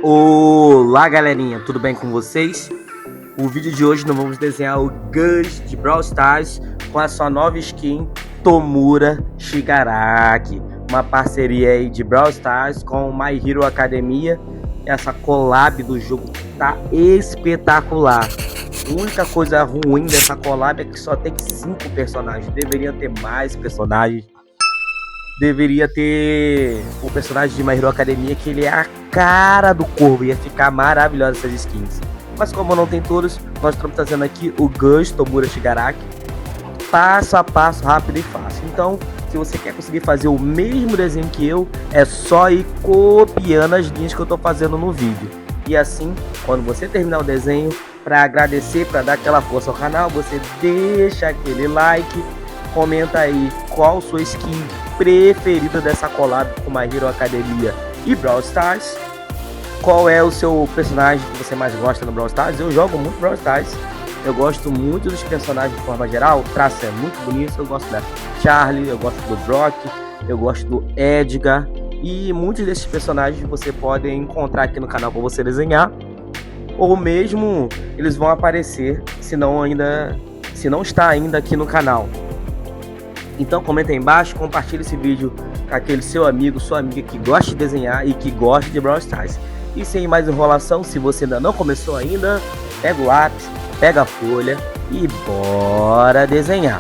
Olá galerinha, tudo bem com vocês? O vídeo de hoje nós vamos desenhar o Gus de Brawl Stars com a sua nova skin Tomura Shigaraki, uma parceria aí de Brawl Stars com My Hero Academia. Essa collab do jogo tá espetacular. A única coisa ruim dessa collab é que só tem 5 personagens, deveria ter mais personagens. Deveria ter o personagem de My Hero Academia, que ele é a cara do Corvo, ia ficar maravilhosa essas skins. Mas como não tem todos, nós estamos trazendo aqui o Gus Tomura Shigaraki, passo a passo, rápido e fácil. Então, se você quer conseguir fazer o mesmo desenho que eu, é só ir copiando as linhas que eu estou fazendo no vídeo. E assim, quando você terminar o desenho, para agradecer, para dar aquela força ao canal, você deixa aquele like, comenta aí qual sua skin preferida dessa collab com My Hero Academia e Brawl Stars. Qual é o seu personagem que você mais gosta no Brawl Stars? Eu jogo muito Brawl Stars. Eu gosto muito dos personagens de forma geral. O traço é muito bonito. Eu gosto da Charlie, eu gosto do Brock, eu gosto do Edgar. E muitos desses personagens você pode encontrar aqui no canal para você desenhar. Ou mesmo eles vão aparecer se não está ainda aqui no canal. Então comenta aí embaixo, compartilha esse vídeo com aquele seu amigo, sua amiga que gosta de desenhar e que gosta de Brawl Stars. E sem mais enrolação, se você ainda não começou ainda, pega o lápis, pega a folha e bora desenhar.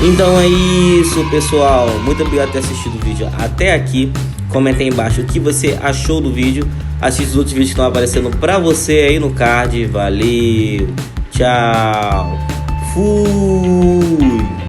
Então é isso, pessoal. Muito obrigado por ter assistido o vídeo até aqui. Comenta aí embaixo o que você achou do vídeo. Assista os outros vídeos que estão aparecendo pra você aí no card. Valeu, tchau, fui.